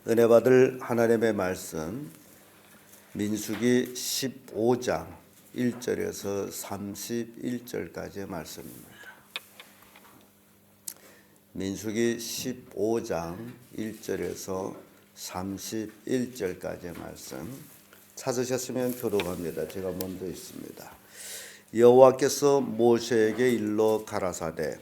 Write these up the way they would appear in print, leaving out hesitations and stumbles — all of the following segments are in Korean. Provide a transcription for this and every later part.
은혜 받을 하나님의 말씀 민수기 15장 1절에서 31절까지의 말씀입니다. 민수기 15장 1절에서 31절까지의 말씀 찾으셨으면 교독합니다. 제가 먼저 있습니다. 여호와께서 모세에게 일러 가라사대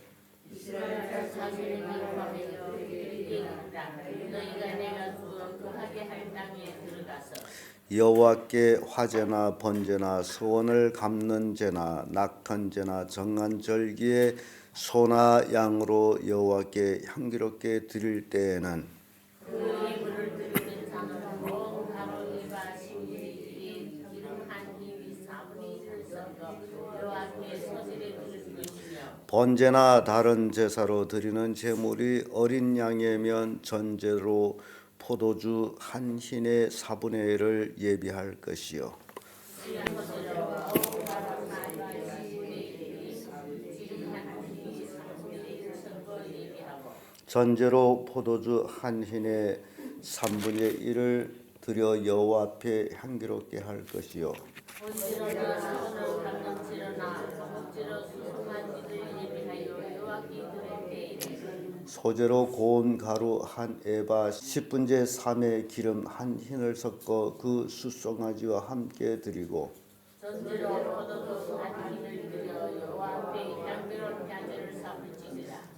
여호와께 화제나 번제나 소원을 갚는 제나 낙헌 제나 정한 절기에 소나 양으로 여호와께 향기롭게 드릴 때에는 번제나 다른 제사로 드리는 제물이 어린 양이면 전제로 포도주 한 흰의 4분의 1을 예비할 것이요 전제로 포도주 한 흰의 3분의 1을 드려 여호와 앞에 향기롭게 할 것이요 소재로 고운 가루 한 에바 10분의 3의 기름 한 흰을 섞어 그 숫송아지와 함께 드리고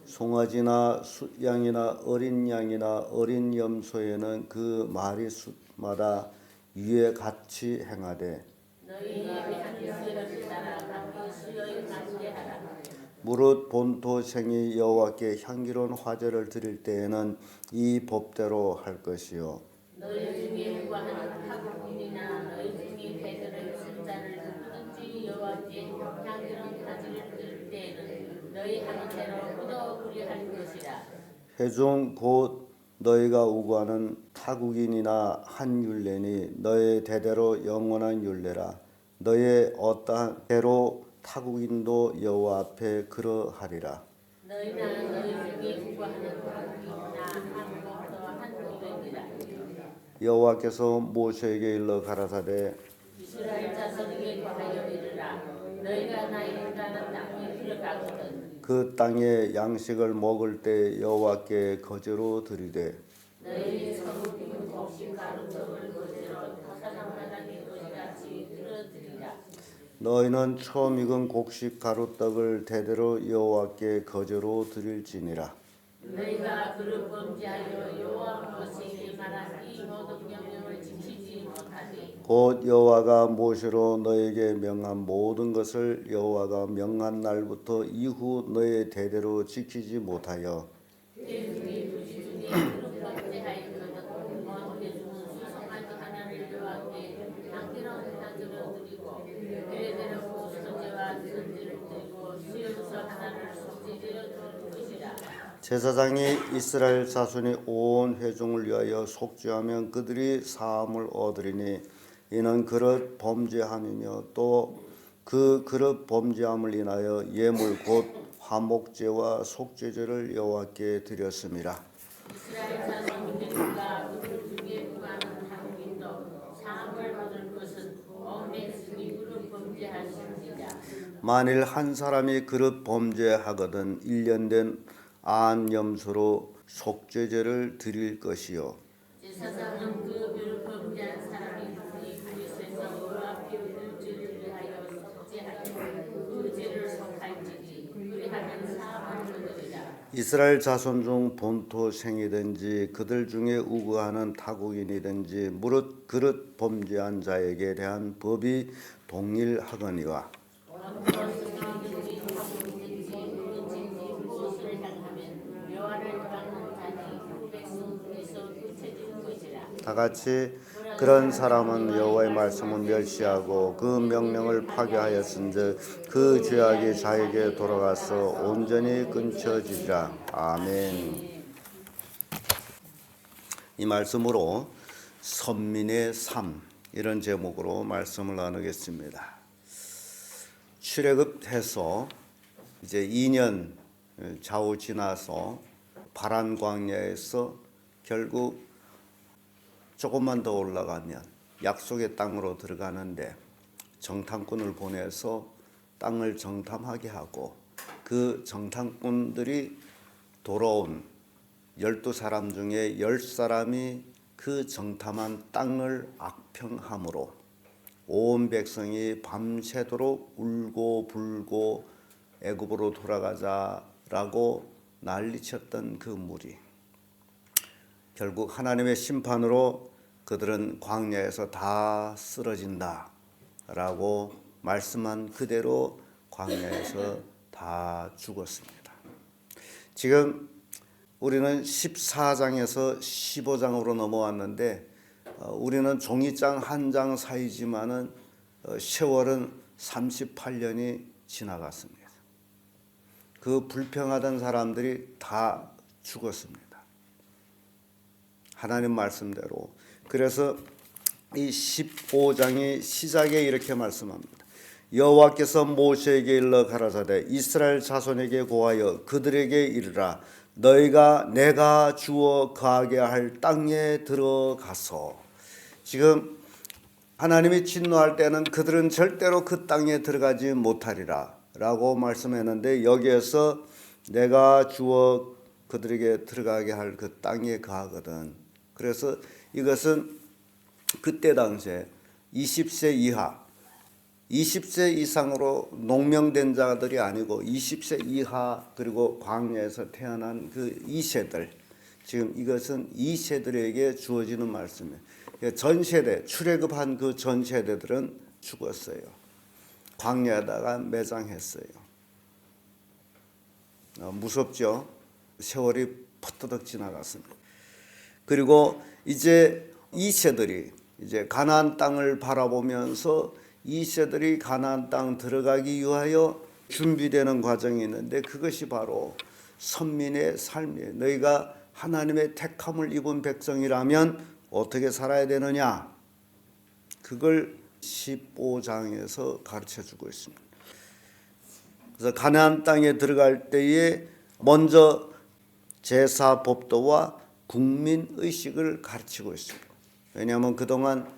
송아지나 숫양이나 어린 양이나 어린 염소에는 그 마리 숫마다 위에 같이 행하되 무릇 본토생이 여호와께 향기로운 화제를 드릴 때에는 이 법대로 할 것이요 너희 중에 구하는 타국인이나 너희 중에 배들을 쓴 자를 누구든지 여호와께 향기로운 화제를 드릴 때에는 너희 하는 대로 굳어 그리할 것이라. 회중 곧 너희가 우구하는 타국인이나 한 율례니 너희 대대로 영원한 율례라. 너희 어떠한 대로 타국인도 여호와 앞에 그러하리라. 너희는 너희 중에 구하는 타국인이나 한 법도 한 율례니라. 여호와께서 모세에게 일러 가라사대 이스라엘 자손에게 하여 이르라. 너희가 나의 인도하는 땅에 들어가거든 그 땅의 양식을 먹을 때 여호와께 거제로 드리되 너희 처음 익은 곡식 가루떡을 거제로 타사장마당의 거지같이 들어드리라. 너희는 처음 익은 곡식 가루떡을 대대로 여호와께 거제로 드릴지니라. 너희가 그릇 범죄하여 여호와 모세에게 말한 이 모든 명령을 지키지 못하니 곧 여호와가 모세로 너에게 명한 모든 것을 여호와가 명한 날부터 이후 너의 대대로 지키지 못하여 대중이 부지 중에 그릇 범죄하였거든 곧 대중은 수송아지 하나를 여호와께 향기로운 화제로 드리고 대대로 소제와 전제를 드리고 수염소 하나를 속죄제로 드릴 것이라. 제사장이 이스라엘 자손이 온 회중을 위하여 속죄하면 그들이 사함을 얻으리니 이는 그릇 범죄함이며 또 그 그릇 범죄함을 인하여 예물 곧 화목제와 속죄제를 여호와께 드렸음이라. 이스라엘 자손 중에가 그들 중에 구하는 타국인도 사함을 얻을 것은 온 백성이 그릇 범죄하시니라. 만일 한 사람이 그릇 범죄하거든 1년 된 안 염소로 속죄제를 드릴 것이요 제사장은 그 그릇 범죄한 사람이 이 그릇에서 여호와 앞에 의를 위하여 속죄하여 그 죄를 속할지니 그리하면 사함을 얻으리라. 이스라엘 자손 중 본토생이든지 그들 중에 우거하는 타국인이든지 무릇 그릇 범죄한 자에게 대한 법이 동일하거니와 다같이 그런 사람은 여호와의 말씀을 멸시하고 그 명령을 파괴하였은즉 그 죄악이 자에게 돌아가서 온전히 끊쳐지리라. 아멘. 이 말씀으로 선민의 삶 이런 제목으로 말씀을 나누겠습니다. 출애굽해서 이제 2년 좌우 지나서 바란 광야에서 결국 조금만 더 올라가면 약속의 땅으로 들어가는데 정탐꾼을 보내서 땅을 정탐하게 하고 그 정탐꾼들이 돌아온 12사람 중에 10사람이 그 정탐한 땅을 악평함으로 온 백성이 밤새도록 울고 불고 애굽으로 돌아가자라고 난리쳤던 그 무리, 결국 하나님의 심판으로 그들은 광야에서 다 쓰러진다라고 말씀한 그대로 광야에서 다 죽었습니다. 지금 우리는 14장에서 15장으로 넘어왔는데 우리는 종이장 한 장 사이지만은 세월은 38년이 지나갔습니다. 그 불평하던 사람들이 다 죽었습니다. 하나님 말씀대로. 그래서 이 15장의 시작에 이렇게 말씀합니다. 여호와께서 모세에게 일러 가라사대 이스라엘 자손에게 고하여 그들에게 이르라 너희가 내가 주어 거하게 할 땅에 들어가서. 지금 하나님이 진노할 때는 그들은 절대로 그 땅에 들어가지 못하리라 라고 말씀했는데 여기에서 내가 주어 그들에게 들어가게 할 그 땅에 거하거든. 그래서 이것은 그때 당시에 20세 이하 20세 이상으로 농명된 자들이 아니고 20세 이하 그리고 광야에서 태어난 그 2세들, 지금 이것은 2세들에게 주어지는 말씀이에요. 전 세대, 출애굽한 그 전 세대들은 죽었어요. 광야에다가 매장했어요. 무섭죠? 세월이 퍼뜨덕 지나갔습니다. 그리고 이제 2세들이 이제 가나안 땅을 바라보면서 2세들이 가나안 땅 들어가기 위하여 준비되는 과정이 있는데 그것이 바로 선민의 삶이에요. 너희가 하나님의 택함을 입은 백성이라면 어떻게 살아야 되느냐? 그걸 15장에서 가르쳐주고 있습니다. 그래서 가나안 땅에 들어갈 때에 먼저 제사 법도와 국민의식을 가르치고 있습니다. 왜냐하면 그동안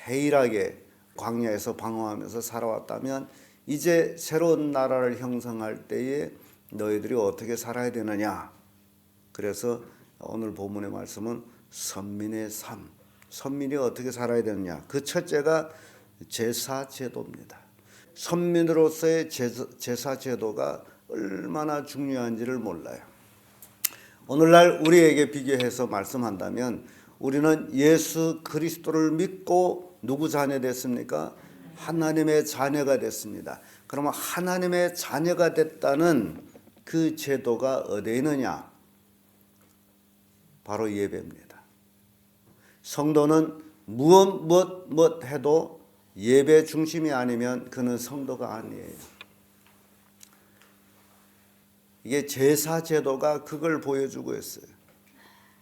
해일하게 광야에서 방황하면서 살아왔다면 이제 새로운 나라를 형성할 때에 너희들이 어떻게 살아야 되느냐. 그래서 오늘 본문의 말씀은 선민의 삶, 선민이 어떻게 살아야 되느냐. 그 첫째가 제사 제도입니다. 선민으로서의 제사 제도가 얼마나 중요한지를 몰라요. 오늘날 우리에게 비교해서 말씀한다면 우리는 예수 그리스도를 믿고 누구 자녀 됐습니까? 하나님의 자녀가 됐습니다. 그러면 하나님의 자녀가 됐다는 그 제도가 어디에 있느냐? 바로 예배입니다. 성도는 무엇 해도 예배 중심이 아니면 그는 성도가 아니에요. 이게 제사 제도가 그걸 보여주고 있어요.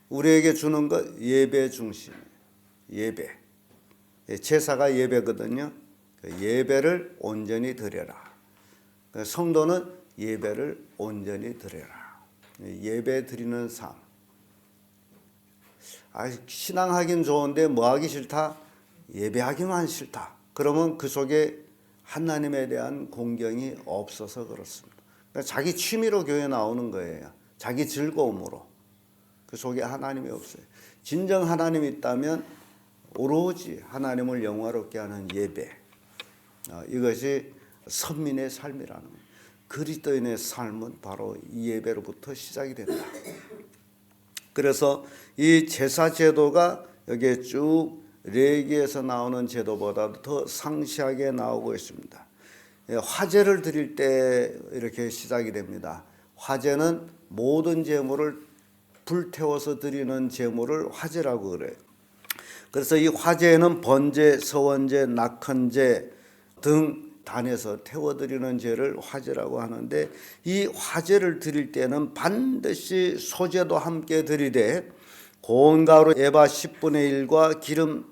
우리에게 주는 것 예배 중심이에요. 예배. 제사가 예배거든요. 예배를 온전히 드려라. 성도는 예배를 온전히 드려라. 예배 드리는 삶. 신앙하긴 좋은데 뭐하기 싫다? 예배하기만 싫다. 그러면 그 속에 하나님에 대한 공경이 없어서 그렇습니다. 그러니까 자기 취미로 교회 나오는 거예요. 자기 즐거움으로. 그 속에 하나님이 없어요. 진정 하나님이 있다면 오로지 하나님을 영화롭게 하는 예배. 이것이 선민의 삶이라는 거예요. 그리스도인의 삶은 바로 이 예배로부터 시작이 된다. 그래서 이 제사 제도가 여기에 쭉 레위기에서 나오는 제도보다도 더 상세하게 나오고 있습니다. 화제를 드릴 때 이렇게 시작이 됩니다. 화제는 모든 제물을 불태워서 드리는 제물을 화제라고 그래요. 그래서 이 화제에는 번제, 서원제, 낙헌제 등 단에서 태워드리는 제를 화제라고 하는데 이 화제를 드릴 때는 반드시 소제도 함께 드리되 고운 가루 에바 10분의 1과 기름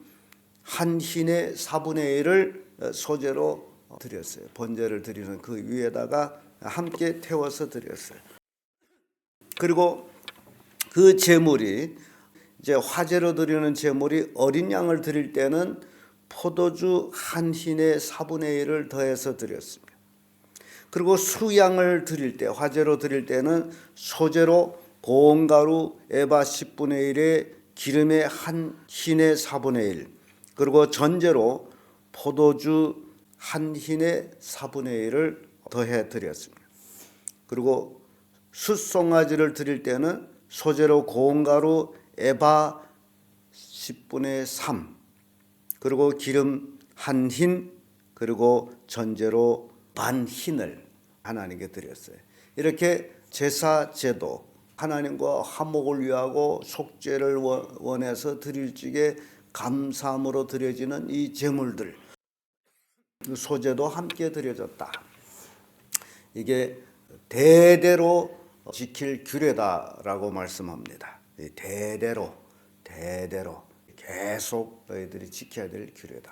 한 흰의 4분의 1을 소제로 드렸어요. 번제를 드리는 그 위에다가 함께 태워서 드렸어요. 그리고 그 제물이 이제 화제로 드리는 제물이 어린 양을 드릴 때는 포도주 한 흰의 4분의 1을 더해서 드렸습니다. 그리고 수양을 드릴 때, 화제로 드릴 때는 소재로 고운 가루 에바 10분의 1에 기름의 한 흰의 4분의 1, 그리고 전제로 포도주 한 흰의 4분의 1을 더해 드렸습니다. 그리고 숫송아지를 드릴 때는 소재로 고운 가루 에바 10분의 3, 그리고 기름 한 흰, 그리고 전제로 반 흰을 하나님께 드렸어요. 이렇게 제사 제도, 하나님과 화목을 위하고 속죄를 원해서 드릴 적에 감사함으로 드려지는 이 제물들, 소제도 함께 드려졌다. 이게 대대로 지킬 규례다라고 말씀합니다. 대대로 계속 너희들이 지켜야 될 규례다.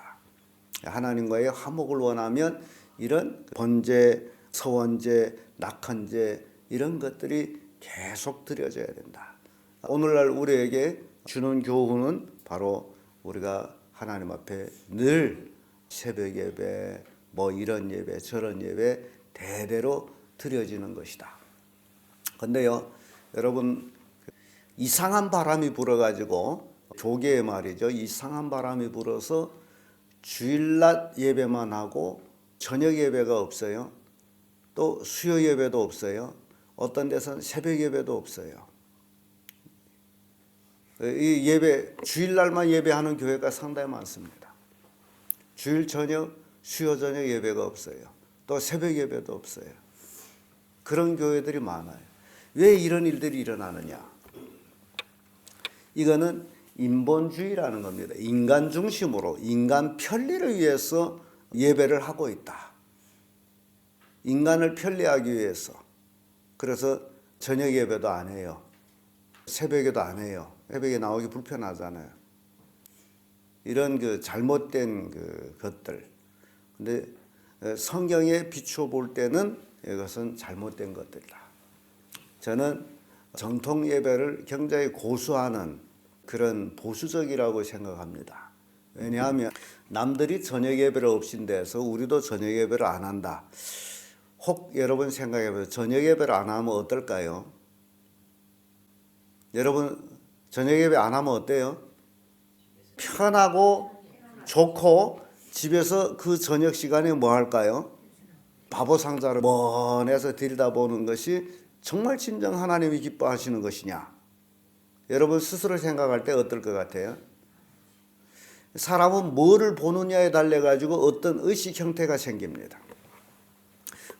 하나님과의 화목을 원하면 이런 번제, 서원제, 낙헌제 이런 것들이 계속 드려져야 된다. 오늘날 우리에게 주는 교훈은 바로 우리가 하나님 앞에 늘 새벽 예배, 뭐 이런 예배, 저런 예배 대대로 드려지는 것이다. 근데요, 여러분, 이상한 바람이 불어가지고 조계에 말이죠. 이상한 바람이 불어서 주일낮 예배만 하고 저녁 예배가 없어요. 또 수요 예배도 없어요. 어떤 데서는 새벽 예배도 없어요. 이 예배, 주일날만 예배하는 교회가 상당히 많습니다. 주일 저녁, 수요 저녁 예배가 없어요. 또 새벽 예배도 없어요. 그런 교회들이 많아요. 왜 이런 일들이 일어나느냐? 이거는 인본주의라는 겁니다. 인간 중심으로 인간 편리를 위해서 예배를 하고 있다. 인간을 편리하기 위해서. 그래서 저녁 예배도 안 해요. 새벽에도 안 해요. 새벽에 나오기 불편하잖아요. 이런 그 잘못된 그 것들. 근데 성경에 비추어 볼 때는 이것은 잘못된 것들이다. 저는 정통 예배를 굉장히 고수하는 그런 보수적이라고 생각합니다. 왜냐하면 남들이 저녁 예배를 없인데서 우리도 저녁 예배를 안 한다. 혹 여러분 생각해보세요. 저녁 예배를 안 하면 어떨까요? 여러분 저녁 예배 안 하면 어때요? 편하고 좋고 집에서 그 저녁 시간에 뭐 할까요? 바보 상자를 먼에서 들여다보는 것이 정말 진정 하나님이 기뻐하시는 것이냐? 여러분 스스로 생각할 때 어떨 것 같아요? 사람은 뭐를 보느냐에 달려 가지고 어떤 의식 형태가 생깁니다.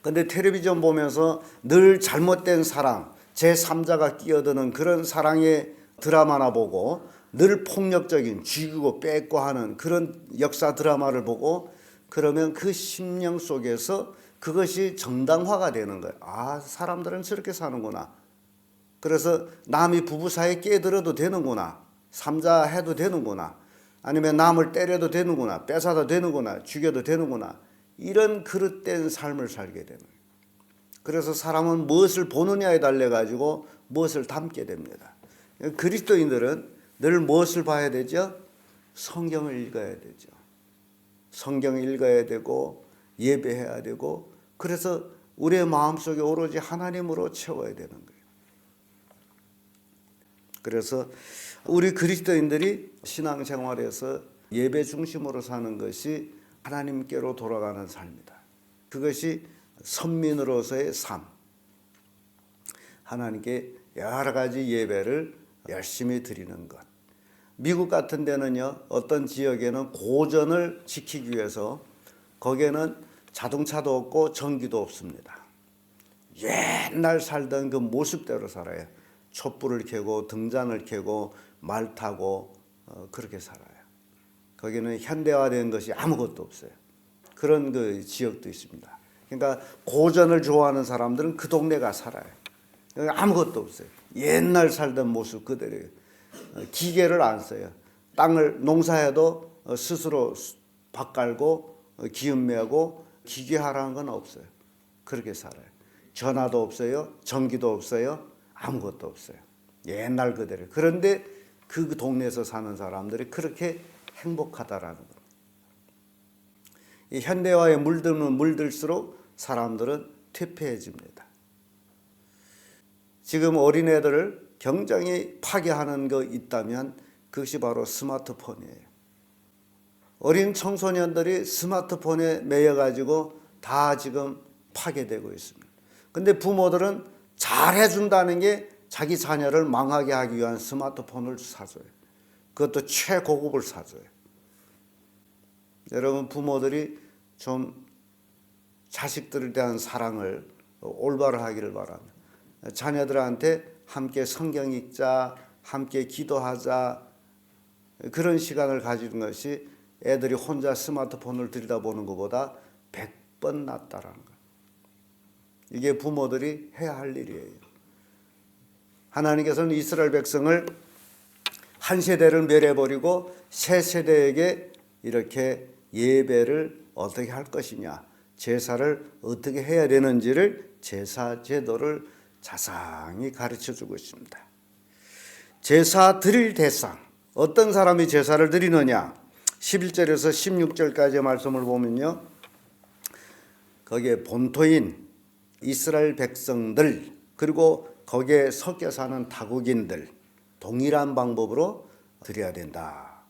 근데 텔레비전 보면서 늘 잘못된 사랑, 제3자가 끼어드는 그런 사랑의 드라마나 보고 늘 폭력적인 죽이고 뺏고 하는 그런 역사 드라마를 보고 그러면 그 심령 속에서 그것이 정당화가 되는 거예요. 아, 사람들은 저렇게 사는구나. 그래서 남이 부부 사이에 끼어들어도 되는구나. 삼자 해도 되는구나. 아니면 남을 때려도 되는구나. 뺏어도 되는구나. 죽여도 되는구나. 이런 그릇된 삶을 살게 되는 거예요. 그래서 사람은 무엇을 보느냐에 달려 가지고 무엇을 담게 됩니다. 그리스도인들은 늘 무엇을 봐야 되죠? 성경을 읽어야 되죠. 성경을 읽어야 되고 예배해야 되고 그래서 우리의 마음속에 오로지 하나님으로 채워야 되는 거예요. 그래서 우리 그리스도인들이 신앙생활에서 예배 중심으로 사는 것이 하나님께로 돌아가는 삶이다. 그것이 선민으로서의 삶. 하나님께 여러 가지 예배를 열심히 드리는 것. 미국 같은 데는요, 어떤 지역에는 고전을 지키기 위해서 거기에는 자동차도 없고 전기도 없습니다. 옛날 살던 그 모습대로 살아요. 촛불을 켜고 등잔을 켜고 말 타고 그렇게 살아요. 거기는 현대화된 것이 아무것도 없어요. 그런 그 지역도 있습니다. 그러니까 고전을 좋아하는 사람들은 그 동네가 살아요. 아무것도 없어요. 옛날 살던 모습 그대로예요. 기계를 안 써요. 땅을 농사해도 스스로 밭 갈고 기름 메고 기계하라는 건 없어요. 그렇게 살아요. 전화도 없어요. 전기도 없어요. 아무것도 없어요. 옛날 그대로. 그런데 그 동네에서 사는 사람들이 그렇게 행복하다라는 겁니다. 이 현대화에 물들면 물들수록 사람들은 퇴폐해집니다. 지금 어린애들을 굉장히 파괴하는 거 있다면 그것이 바로 스마트폰이에요. 어린 청소년들이 스마트폰에 매여가지고 다 지금 파괴되고 있습니다. 근데 부모들은 잘해준다는 게 자기 자녀를 망하게 하기 위한 스마트폰을 사줘요. 그것도 최고급을 사줘요. 여러분, 부모들이 좀 자식들에 대한 사랑을 올바로 하기를 바랍니다. 자녀들한테 함께 성경 읽자, 함께 기도하자, 그런 시간을 가지는 것이 애들이 혼자 스마트폰을 들여다보는 것보다 100번 낫다라는 거예요. 이게 부모들이 해야 할 일이에요. 하나님께서는 이스라엘 백성을 한 세대를 멸해버리고 새 세대에게 이렇게 예배를 어떻게 할 것이냐, 제사를 어떻게 해야 되는지를, 제사 제도를 자세히 가르쳐주고 있습니다. 제사 드릴 대상, 어떤 사람이 제사를 드리느냐, 11절에서 16절까지의 말씀을 보면요, 거기에 본토인 이스라엘 백성들, 그리고 거기에 섞여 사는 타국인들, 동일한 방법으로 드려야 된다.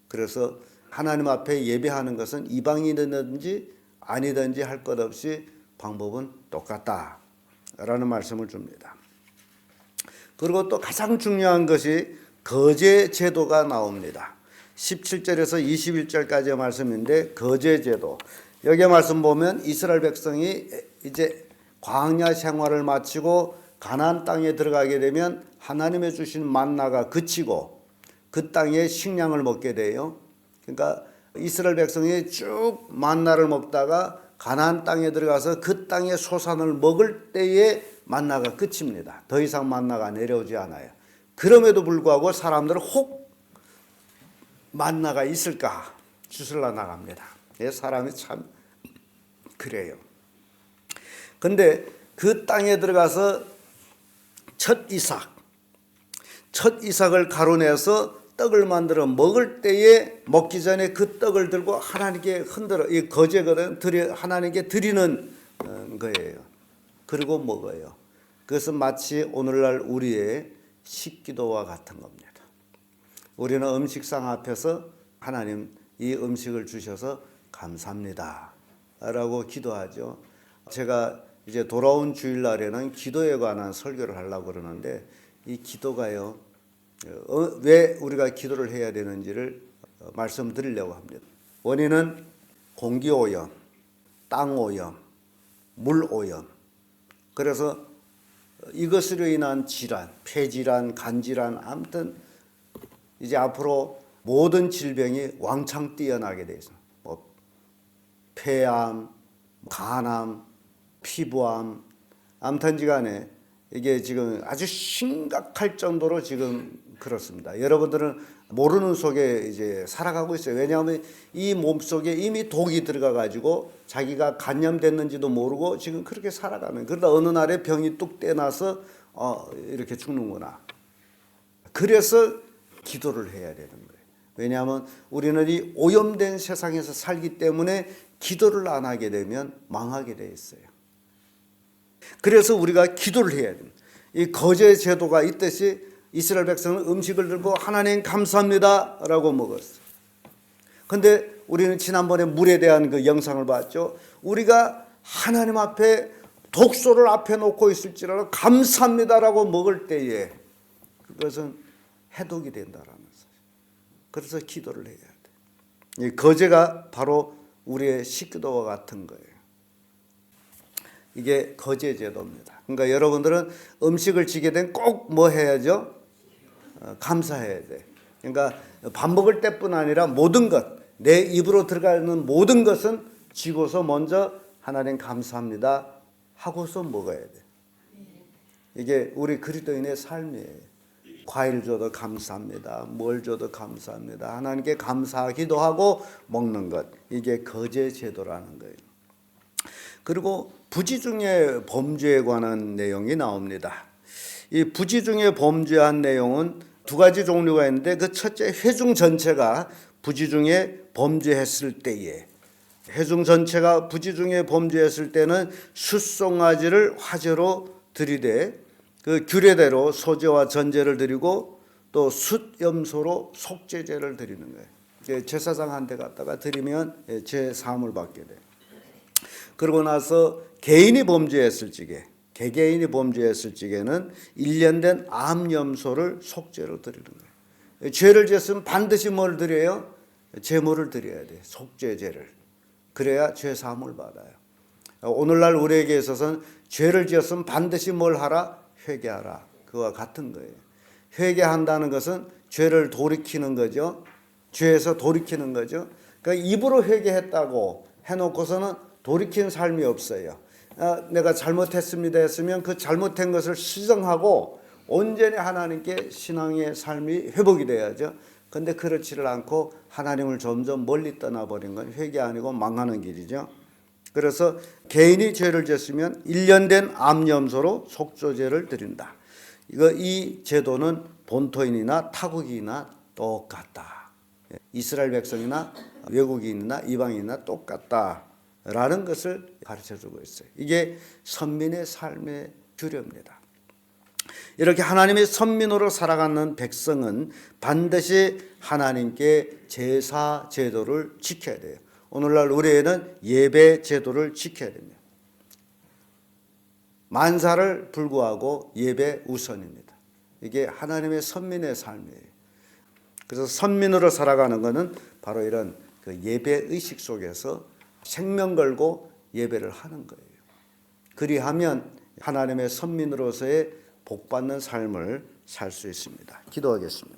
그래서 하나님 앞에 예배하는 것은 이방인이든지 아니든지 할 것 없이 방법은 똑같다라는 말씀을 줍니다. 그리고 또 가장 중요한 것이 거제 제도가 나옵니다. 17절에서 21절까지의 말씀인데, 거제 제도, 여기 말씀 보면 이스라엘 백성이 이제 광야 생활을 마치고 가나안 땅에 들어가게 되면 하나님의 주신 만나가 그치고 그 땅에 식량을 먹게 돼요. 그러니까 이스라엘 백성이 쭉 만나를 먹다가 가나안 땅에 들어가서 그 땅의 소산을 먹을 때에 만나가 끝입니다. 더 이상 만나가 내려오지 않아요. 그럼에도 불구하고 사람들은 혹 만나가 있을까 주술러 나갑니다. 사람이 참 그래요. 근데 그 땅에 들어가서 첫 이삭을 가루내서 떡을 만들어 먹을 때에, 먹기 전에 그 떡을 들고 하나님께 흔들어, 이 거제거든, 하나님께 드리는 거예요. 그리고 먹어요. 그것은 마치 오늘날 우리의 식기도와 같은 겁니다. 우리는 음식상 앞에서 하나님, 이 음식을 주셔서 감사합니다 라고 기도하죠. 제가 이제 돌아온 주일날에는 기도에 관한 설교를 하려고 그러는데, 이 기도가요, 왜 우리가 기도를 해야 되는지를 말씀드리려고 합니다. 원인은 공기오염, 땅오염, 물오염. 그래서 이것으로 인한 질환, 폐질환, 간질환, 아무튼 이제 앞으로 모든 질병이 왕창 뛰어나게 돼 있어요. 뭐 폐암, 간암, 피부암, 아무튼지간에 이게 지금 아주 심각할 정도로 지금 그렇습니다. 여러분들은 모르는 속에 이제 살아가고 있어요. 왜냐하면 이 몸 속에 이미 독이 들어가 가지고 자기가 감염됐는지도 모르고 지금 그렇게 살아가는. 그러다 어느 날에 병이 뚝 떼나서 이렇게 죽는구나. 그래서 기도를 해야 되는 거예요. 왜냐하면 우리는 이 오염된 세상에서 살기 때문에 기도를 안 하게 되면 망하게 돼 있어요. 그래서 우리가 기도를 해야 됩니다. 이 거제 제도가 있듯이 이스라엘 백성은 음식을 들고 하나님 감사합니다 라고 먹었어요. 그런데 우리는 지난번에 물에 대한 그 영상을 봤죠. 우리가 하나님 앞에 독소를 앞에 놓고 있을지라도 감사합니다라고 먹을 때에 그것은 해독이 된다라면서요. 그래서 기도를 해야 돼. 이 거제가 바로 우리의 식기도와 같은 거예요. 이게 거제 제도입니다. 그러니까 여러분들은 음식을 지게 되면 꼭 뭐 해야죠? 감사해야 돼. 그러니까 밥 먹을 때뿐 아니라 모든 것, 내 입으로 들어가는 모든 것은 지고서 먼저 하나님 감사합니다 하고서 먹어야 돼. 이게 우리 그리스도인의 삶이에요. 과일 줘도 감사합니다. 뭘 줘도 감사합니다. 하나님께 감사하기도 하고 먹는 것. 이게 거제 제도라는 거예요. 그리고 부지 중에 범죄에 관한 내용이 나옵니다. 이 부지 중에 범죄한 내용은 두 가지 종류가 있는데 그 첫째 회중 전체가 부지 중에 범죄했을 때에 회중 전체가 부지 중에 범죄했을 때는 숫송아지를 화제로 드리되 그 규례대로 소제와 전제를 드리고 또 숫염소로 속죄제를 드리는 거예요. 제사장한테 갖다가 드리면 죄 사함을 받게 돼요. 그러고 나서 개인이 범죄했을 적에 개개인이 범죄했을 적에는 1년 된 암염소를 속죄로 드리는 거예요. 죄를 지었으면 반드시 뭘 드려요? 제물을 드려야 돼요. 속죄제를. 그래야 죄 사함을 받아요. 오늘날 우리에게 있어서는 죄를 지었으면 반드시 뭘 하라? 회개하라. 그와 같은 거예요. 회개한다는 것은 죄를 돌이키는 거죠. 죄에서 돌이키는 거죠. 그러니까 입으로 회개했다고 해놓고서는 돌이킨 삶이 없어요. 내가 잘못했습니다 했으면 그 잘못된 것을 시정하고 온전히 하나님께 신앙의 삶이 회복이 돼야죠. 그런데 그렇지를 않고 하나님을 점점 멀리 떠나버린 건 회개 아니고 망하는 길이죠. 그래서 개인이 죄를 지었으면 1년 된 암염소로 속죄제를 드린다. 이 제도는 본토인이나 타국인이나 똑같다. 이스라엘 백성이나 외국인이나 이방인이나 똑같다라는 것을 가르쳐주고 있어요. 이게 선민의 삶의 규례입니다. 이렇게 하나님의 선민으로 살아가는 백성은 반드시 하나님께 제사 제도를 지켜야 돼요. 오늘날 우리에는 예배 제도를 지켜야 됩니다. 만사를 불구하고 예배 우선입니다. 이게 하나님의 선민의 삶이에요. 그래서 선민으로 살아가는 것은 바로 이런 그 예배 의식 속에서 생명 걸고 예배를 하는 거예요. 그리하면 하나님의 선민으로서의 복받는 삶을 살 수 있습니다. 기도하겠습니다.